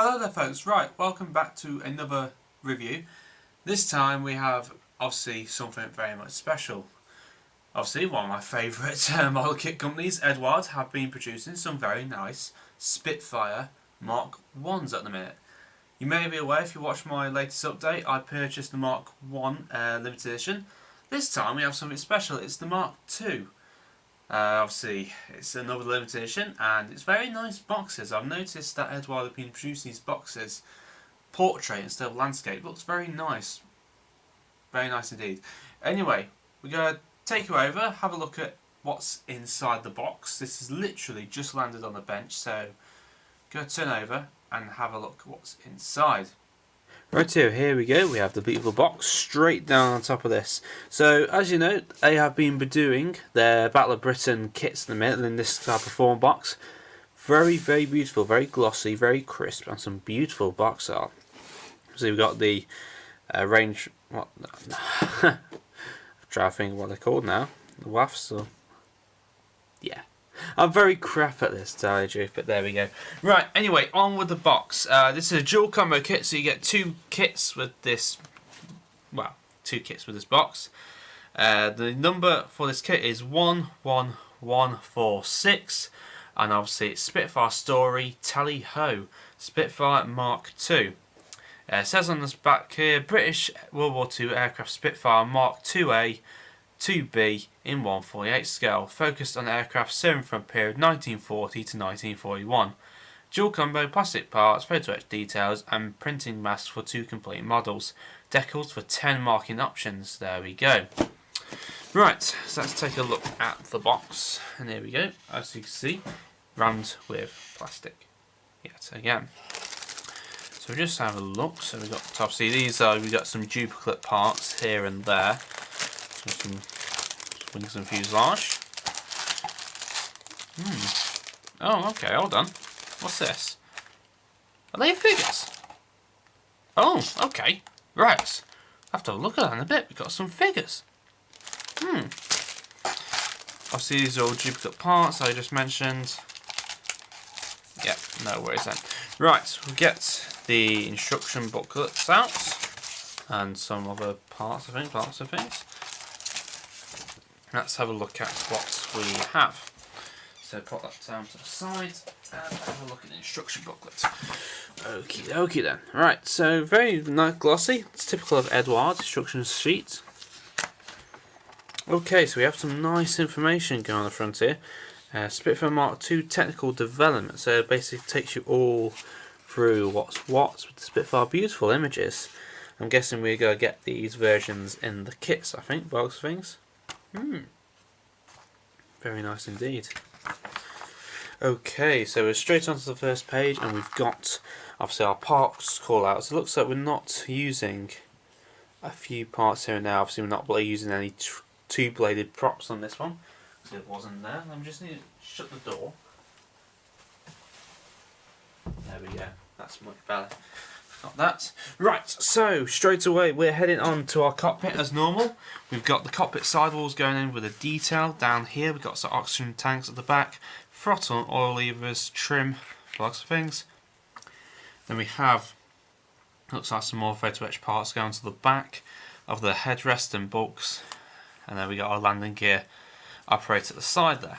Hello there folks, right, welcome back to another review. This time we have obviously something very much special. Obviously one of my favourite model kit companies, Eduard, have been producing some very nice Spitfire Mark 1s at the minute. You may be aware if you watched my latest update, I purchased the Mark 1 limited edition. This time we have something special, it's the Mark 2. Obviously, it's another limited edition and it's very nice boxes. I've noticed that Eduard have been producing these boxes portrait instead of landscape. Looks very nice. Very nice indeed. Anyway, we're going to take you over, have a look at what's inside the box. This has literally just landed on the bench, so go turn over and have a look at what's inside. Right here we go, we have the beautiful box straight down on top of this. So as you know, they have been doing their Battle of Britain kits in the minute in this type of form box. Very beautiful, very glossy, very crisp, and some beautiful box art. So we've got the range, what, I'm trying to think what they're called now, the wafts, or, yeah. I'm very crap at this, to tell you the truth, but there we go. Right, anyway, on with the box. This is a dual combo kit, so you get two kits with this, well, two kits with this box. The number for this kit is 11146, and obviously it's Spitfire Story Tally Ho, Spitfire Mark II. It says on this back here, British World War II aircraft Spitfire Mark IIa, 2B in 1/48 scale, focused on aircraft serving from period 1940 to 1941. Dual combo plastic parts, photo etch details, and printing masks for two complete models. Decals for 10 marking options. There we go. Right, so let's take a look at the box. And here we go. As you can see, rammed with plastic yet again. So just have a look. So we've got, obviously we've got some duplicate parts here and there. Some wings and fuselage. Oh, okay, hold on. What's this? Are they figures? Oh, okay. Right. I'll have to have a look at that in a bit. We've got some figures. Obviously, these are all duplicate parts I just mentioned. Yep, no worries then. Right, we'll get the instruction booklets out. And some other parts, I think, lots of things. Let's have a look at what we have. So put that down to the side and have a look at the instruction booklet. Okie dokie then. Right, so very nice glossy. It's typical of Eduard instruction sheet. Okay, so we have some nice information going on the front here. Spitfire Mark II technical development. So it basically takes you all through what's what with the Spitfire. Beautiful images. I'm guessing we're going to get these versions in the kits, I think, by those things. Very nice indeed. Okay, so we're straight onto the first page and we've got obviously our parts call outs. It looks like we're not using a few parts here and now. Obviously we're not using any two bladed props on this one because it wasn't there. I'm just need to shut the door. There we go, that's much better. Got that. Right, so straight away we're heading on to our cockpit as normal. We've got the cockpit sidewalls going in with a detail. Down here we've got some oxygen tanks at the back, throttle and oil levers, trim, lots of things. Then we have, looks like some more photo etch parts going to the back of the headrest and bulks. And then we got our landing gear operator at the side there.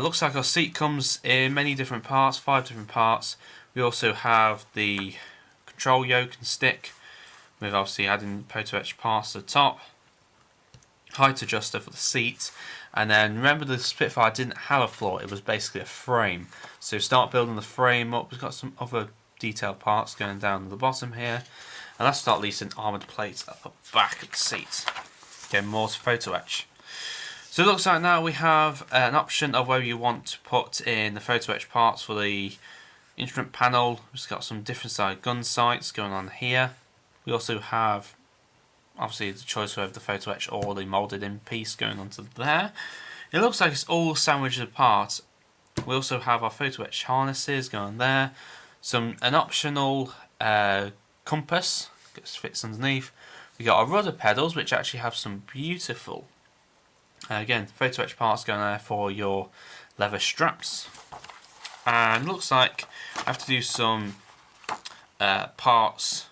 Looks like our seat comes in many different parts, 5 different parts. We also have the control yoke and stick, with obviously adding photo etch parts to the top, height adjuster for the seat, and then remember the Spitfire didn't have a floor, it was basically a frame. So start building the frame up. We've got some other detailed parts going down to the bottom here, and let's start leasing armoured plates at the back of the seat. Again, more to photo etch. So it looks like now we have an option of whether you want to put in the photo etch parts for the instrument panel. We've got some different side gun sights going on here. We also have obviously the choice of the photo etch or the moulded in piece going onto there. It looks like it's all sandwiched apart. We also have our photo etch harnesses going there. An optional compass that fits underneath. We got our rudder pedals, which actually have some beautiful again photo etch parts going there for your leather straps. and looks like I have to do some parts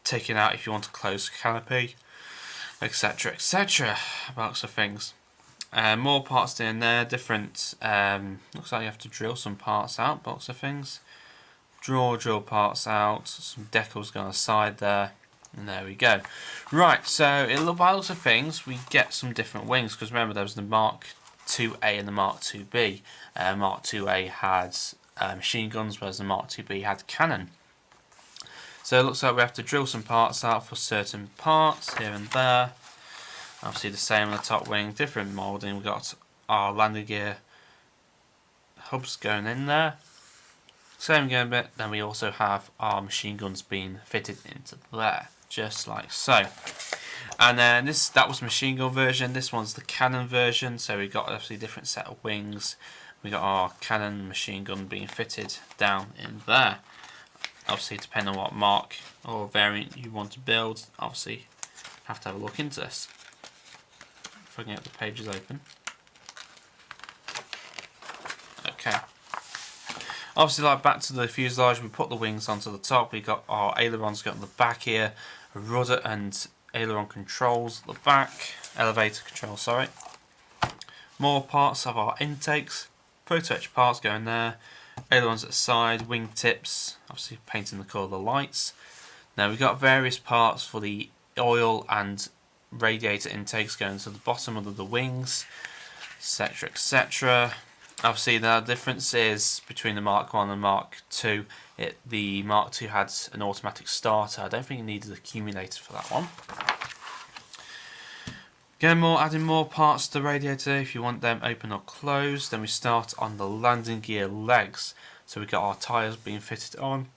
taken out if you want to close canopy, etc, etc, lots of things. More parts in there, different, looks like you have to drill some parts out, lots of things. Drill parts out, some decals go on the side there, and there we go. Right, so by lots of things, we get some different wings, because remember there was the Mark IIa and the Mark IIb. Mark IIa had machine guns, whereas the Mark IIb had cannon. So it looks like we have to drill some parts out for certain parts here and there. Obviously the same on the top wing, different moulding. We've got our landing gear hubs going in there. Same going bit, then we also have our machine guns being fitted into there, just like so. And then that was the machine gun version, this one's the cannon version, so we've got obviously a different set of wings. We got our cannon machine gun being fitted down in there. Obviously depending on what mark or variant you want to build, obviously have to have a look into this. If I can get the pages open. Okay. Obviously, like back to the fuselage, we put the wings onto the top. We got our ailerons got on the back here, a rudder and aileron controls at the back, elevator control, sorry. More parts of our intakes, photo etch parts going there, ailerons at the side, wing tips, obviously painting the colour of the lights. Now we've got various parts for the oil and radiator intakes going to the bottom of the wings, etc, etc. Obviously the difference is between the Mark I and Mark II. The Mark II had an automatic starter. I don't think it needed an accumulator for that one. Adding more parts to the radiator if you want them open or closed. Then we start on the landing gear legs. So we've got our tyres being fitted on.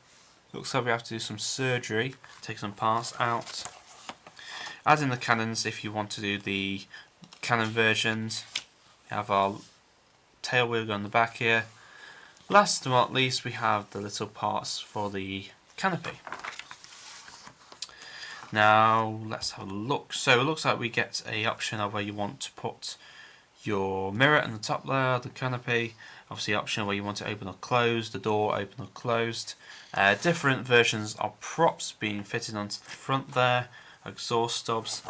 Looks like we have to do some surgery, take some parts out. Add in the cannons if you want to do the cannon versions. We have our tail wheel on the back here. Last but not least, we have the little parts for the canopy. Now let's have a look. So it looks like we get a option of where you want to put your mirror in the top there, the canopy. Obviously option where you want to open or close, the door open or closed. Different versions of props being fitted onto the front there, exhaust stubs.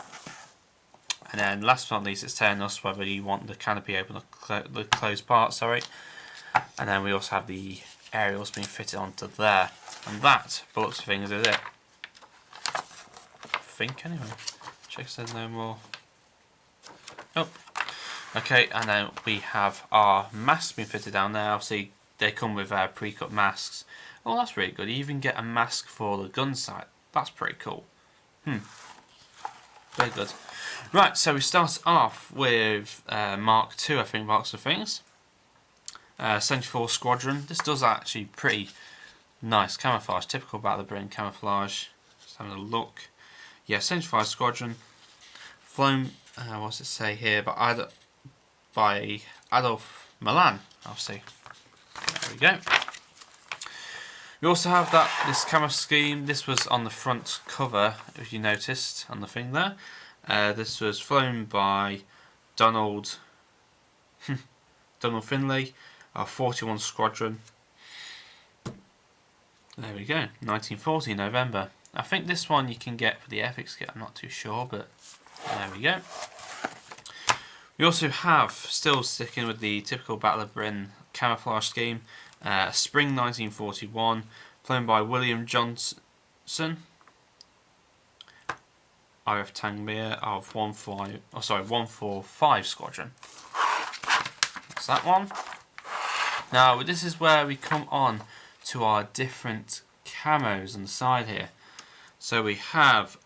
And then last but not least, it's telling us whether you want the canopy open or the closed part, sorry. And then we also have the aerials being fitted onto there. And that, by looks of things, is it. I think anyway. Check if there's no more. Oh. Okay, and then we have our masks being fitted down there. Obviously, they come with pre-cut masks. Oh, that's really good. You even get a mask for the gun sight. That's pretty cool. Very good. Right, so we start off with Mark II, I think, marks of things. 74 Squadron. This does actually pretty nice camouflage, typical Battle of Britain camouflage. Just having a look. Yeah, 75 Squadron. Flown, what's it say here? By Adolf Milan, obviously. There we go. We also have this camera scheme. This was on the front cover, if you noticed, on the thing there. This was flown by Donald Finlay, our 41 Squadron. There we go, 1940 November. I think this one you can get for the Epics kit, I'm not too sure, but there we go. We also have, still sticking with the typical Battle of Britain camouflage scheme, Spring 1941, flown by William Johnson, RF Tangmere of 145 Squadron. That's that one. Now this is where we come on to our different camos on the side here. So we have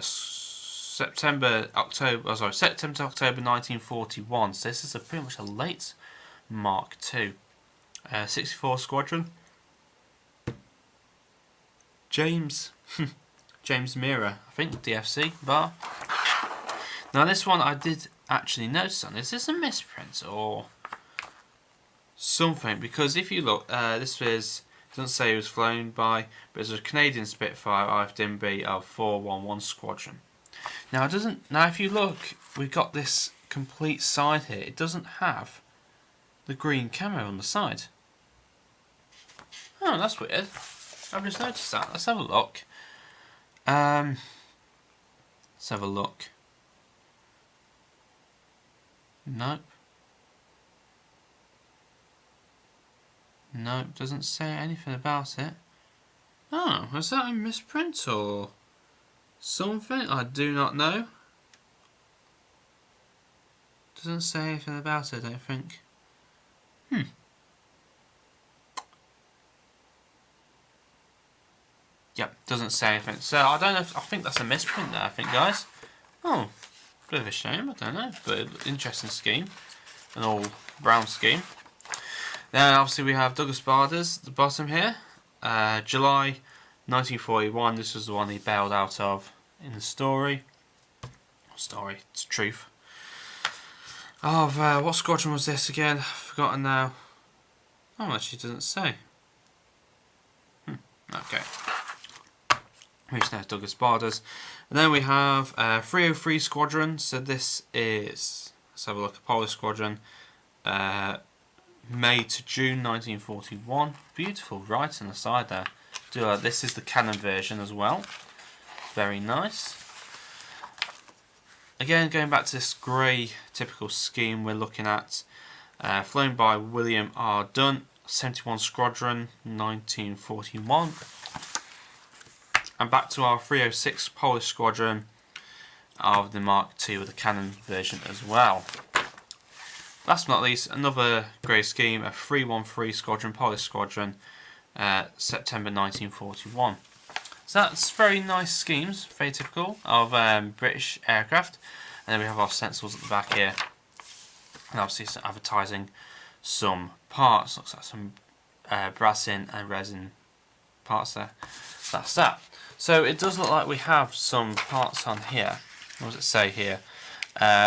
September to October 1941. So this is pretty much a late Mark II. 64 Squadron. James Mira, I think, DFC bar. Now this one I did actually notice on. Is this a misprint or something? Because if you look, this was, it doesn't say it was flown by, but it's a Canadian Spitfire IFDB of 411 Squadron. Now it doesn't. Now if you look, we've got this complete side here. It doesn't have the green camo on the side. Oh, that's weird. I've just noticed that. Let's have a look. Let's have a look. Nope. Nope, doesn't say anything about it. Oh, is that a misprint or something? I do not know. Doesn't say anything about it, I don't think. Yep, doesn't say anything. So I don't know if, I think that's a misprint there, I think, guys. Oh, bit of a shame, I don't know. But interesting scheme. An all brown scheme. Then obviously we have Douglas Bader's at the bottom here. July 1941, this was the one he bailed out of in the story. It's truth. Oh, what squadron was this again? I've forgotten now. Oh, actually doesn't say. Okay. Which now is Douglas Bader's. And then we have 303 Squadron. So this is, let's have a look, a Polish squadron. May to June 1941. Beautiful right on the side there. This is the cannon version as well. Very nice. Again, going back to this grey typical scheme we're looking at. Flown by William R. Dunn. 71 Squadron, 1941. And back to our 306 Polish Squadron of the Mark II with the cannon version as well. Last but not least, another grey scheme, a 313 Squadron, Polish Squadron, September 1941. So that's very nice schemes, very typical of British aircraft. And then we have our stencils at the back here. And obviously some advertising some parts. Looks like some brassing and resin parts there. That's that. So it does look like we have some parts on here. What does it say here?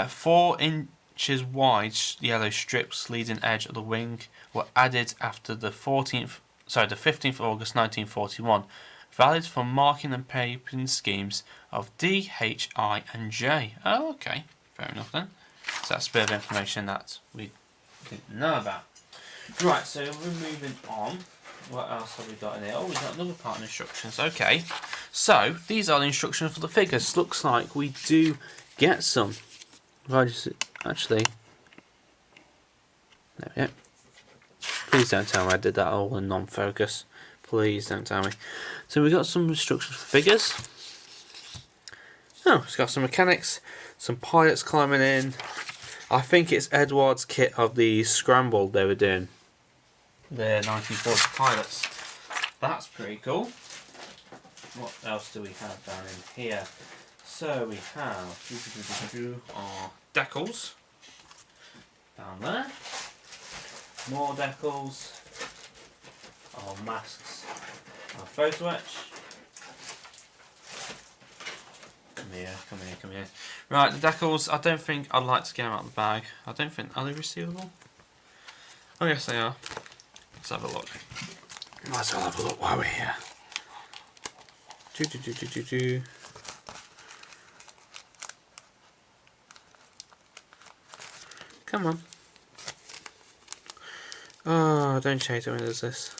4 inches wide yellow strips leading edge of the wing were added after the 15th of August 1941. Valid for marking and papering schemes of D, H, I and J. Oh, okay. Fair enough then. So that's a bit of information that we didn't know about. Right, so we're moving on. What else have we got in here? Oh, we've got another part of instructions. Okay, so these are the instructions for the figures. Looks like we do get some. Actually, there we go. Please don't tell me I did that all in non-focus. Please don't tell me. So we've got some instructions for figures. Oh, it's got some mechanics, some pilots climbing in. I think it's Eduard's kit of the scramble they were doing. The 1940 pilots. That's pretty cool. What else do we have down in here? So we have our decals down there. More decals. Our masks. Our photo etch. Come here. Right, the decals, I don't think I'd like to get them out of the bag. I don't think, are they resealable? Oh yes they are. Let's have a look. Might as well have a look while we're here. Come on. Oh, don't change it when there's this.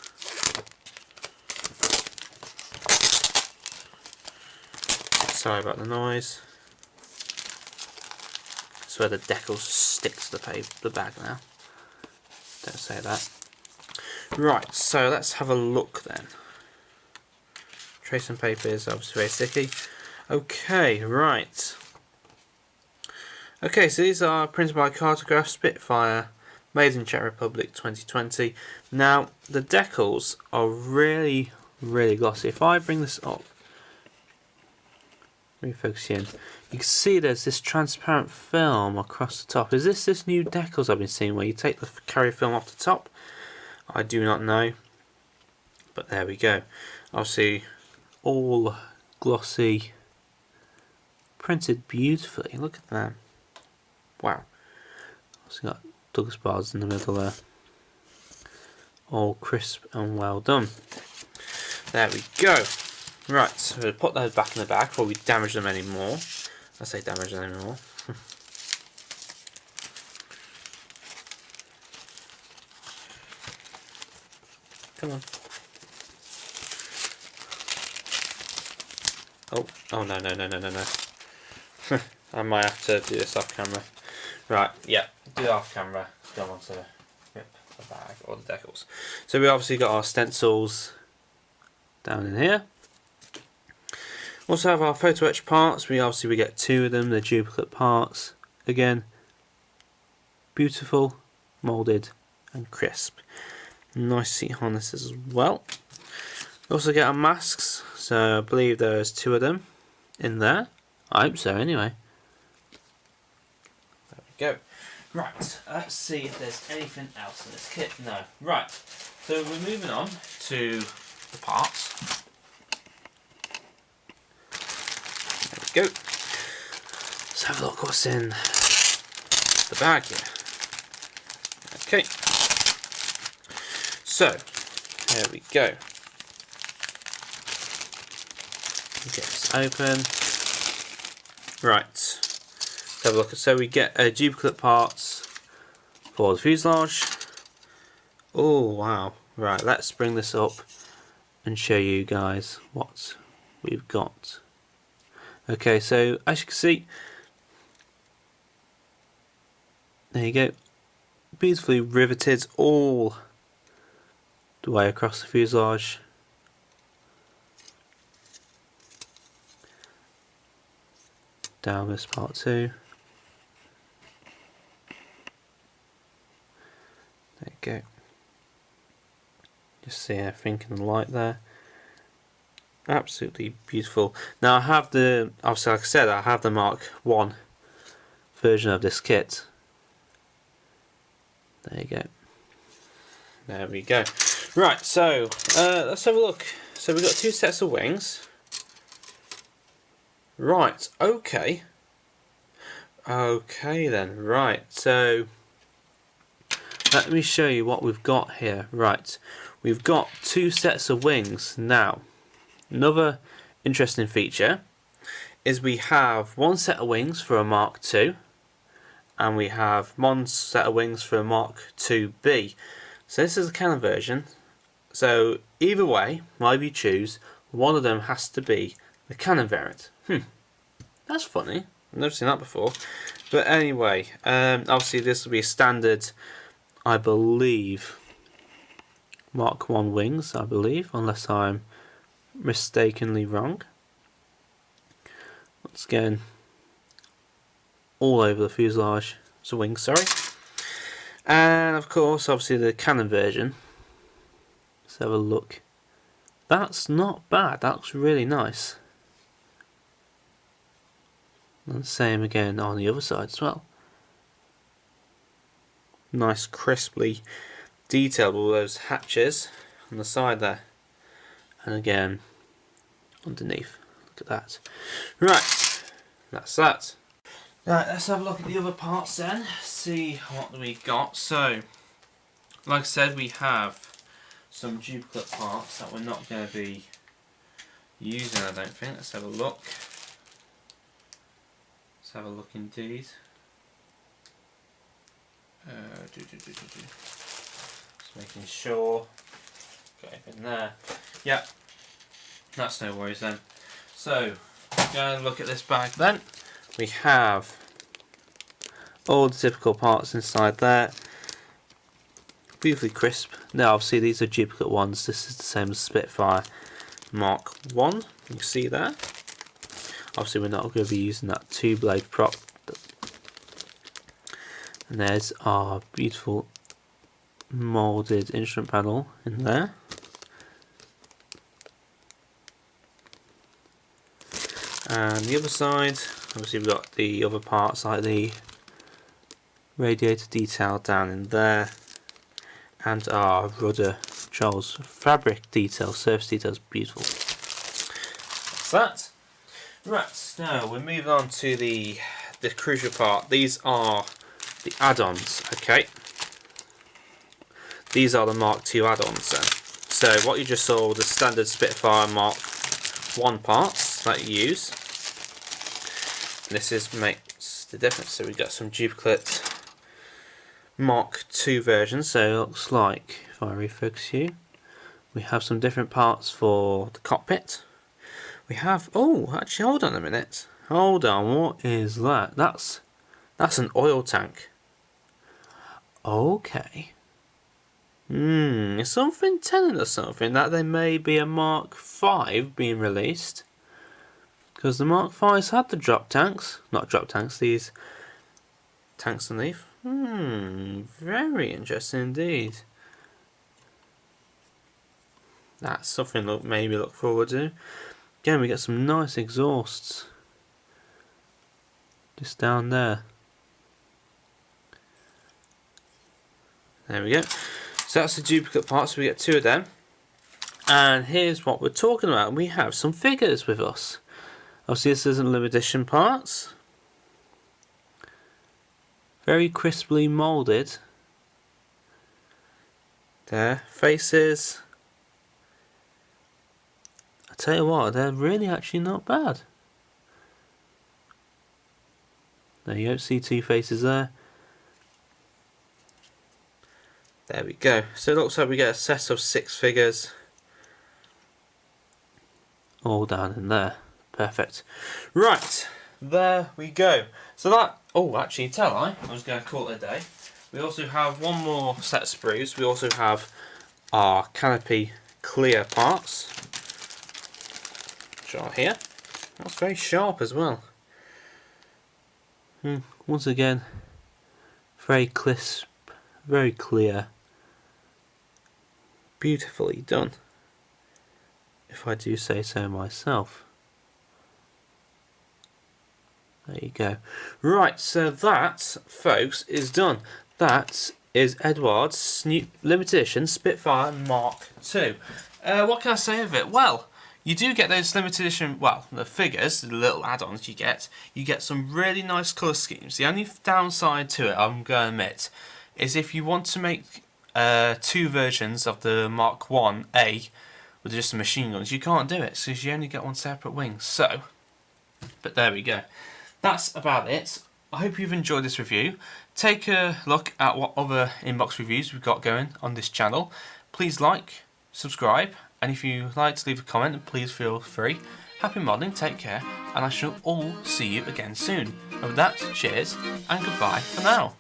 Sorry about the noise. That's where the decals stick to the bag now. Don't say that. Right, so let's have a look then. Tracing paper is obviously very sticky. Okay, right. Okay, so these are printed by Cartograph Spitfire, made in Czech Republic 2020. Now, the decals are really, really glossy. If I bring this up, refocus in, you can see there's this transparent film across the top. Is this new decals I've been seeing where you take the carrier film off the top? I do not know, but there we go. Obviously, all glossy, printed beautifully. Look at that. Wow. Also got Douglas bars in the middle there. All crisp and well done. There we go. Right, so we'll put those back in the bag before we damage them anymore. I say damage them anymore. Come on. Oh no. I might have to do this off camera. Right, yeah, do it off camera. Don't want to rip the bag or the decals. So we obviously got our stencils down in here. Also have our photo etch parts. We get 2 of them, the duplicate parts. Again, beautiful, moulded and crisp. Nice seat harnesses as well. We also get our masks. So I believe there's 2 of them in there. I hope so anyway. There we go. Right, let's see if there's anything else in this kit. No. Right, so we're moving on to the parts. There we go. Let's have a look what's in the bag here. Okay. So, there we go. Get this open. Right. Let's have a look. So we get duplicate parts for the fuselage. Oh wow. Right, let's bring this up and show you guys what we've got. Okay, so as you can see, there you go. Beautifully riveted all the way across the fuselage. Down this part too. There you go. Just see everything in the light there. Absolutely beautiful. Now I have the, obviously like I said, I have the Mark I version of this kit. There you go. There we go. Right, so let's have a look. So we've got 2 sets of wings. Right, okay. Okay then, right, so let me show you what we've got here. Right, we've got 2 sets of wings. Now, another interesting feature is we have 1 set of wings for a Mark II and we have 1 set of wings for a Mark IIB. So this is a Canon version. So either way, whatever you choose, one of them has to be the Canon variant. That's funny. I've never seen that before. But anyway, obviously this will be a standard, I believe, Mark I wings, I believe, unless I'm mistakenly wrong. Once again, all over the fuselage, it's a wing, sorry. And of course, obviously the Canon version. Let's have a look. That's not bad, that looks really nice. And same again on the other side as well. Nice crisply detailed all those hatches on the side there. And again underneath. Look at that. Right, that's that. Right, let's have a look at the other parts then. See what we got. So, like I said, we have some duplicate parts that we're not going to be using, I don't think. Let's have a look. Let's have a look indeed. Just making sure. Got everything there. Yeah, that's no worries then. So, going to look at this bag then. We have all the typical parts inside there. Beautifully crisp. Now, obviously, these are duplicate ones. This is the same as Spitfire Mark I. You can see there. Obviously, we're not going to be using that 2-blade prop. And there's our beautiful moulded instrument panel in there. And the other side, obviously we've got the other parts like the radiator detail down in there, and our rudder controls, fabric detail, surface details, beautiful. That's that. Right, now we're moving on to the crucial part. These are the add-ons, okay? These are the Mark II add-ons then. So what you just saw were the standard Spitfire Mark I parts that you use. And this makes the difference. So we've got some duplicate Mark II versions. So it looks like, if I refocus you, we have some different parts for the cockpit. We have, oh, actually, hold on a minute. Hold on, what is that? That's an oil tank. Okay. Is something telling us something that there may be a Mark V being released? Because the Mark V's had the drop tanks, not drop tanks, these tanks underneath. Very interesting indeed. That's something to maybe look forward to. Again, we get some nice exhausts just down there. There we go. So that's the duplicate parts, so we get 2 of them. And here's what we're talking about. We have some figures with us. Obviously this isn't limited edition parts. Very crisply moulded. Their faces. I tell you what, they're really actually not bad. There you go, see 2 faces there. There we go. So it looks like we get a set of 6 figures. All down in there. Perfect. Right, there we go. So that, oh actually tell I was going to call it a day. We also have one more set of sprues. We also have our MkIIa parts, which are here. That's very sharp as well. Once again, very crisp, very clear. Beautifully done, if I do say so myself. There you go. Right, so that, folks, is done. That is Eduard's new limited edition Spitfire Mark II. What can I say of it? Well, you do get those limited edition, well, the figures, the little add-ons you get some really nice colour schemes. The only downside to it, I'm going to admit, is if you want to make 2 versions of the Mark I-A with just the machine guns, you can't do it, because you only get 1 separate wing. So, but there we go. That's about it. I hope you've enjoyed this review. Take a look at what other inbox reviews we've got going on this channel. Please like, subscribe, and if you'd like to leave a comment, please feel free. Happy modelling, take care, and I shall all see you again soon. And with that, cheers, and goodbye for now.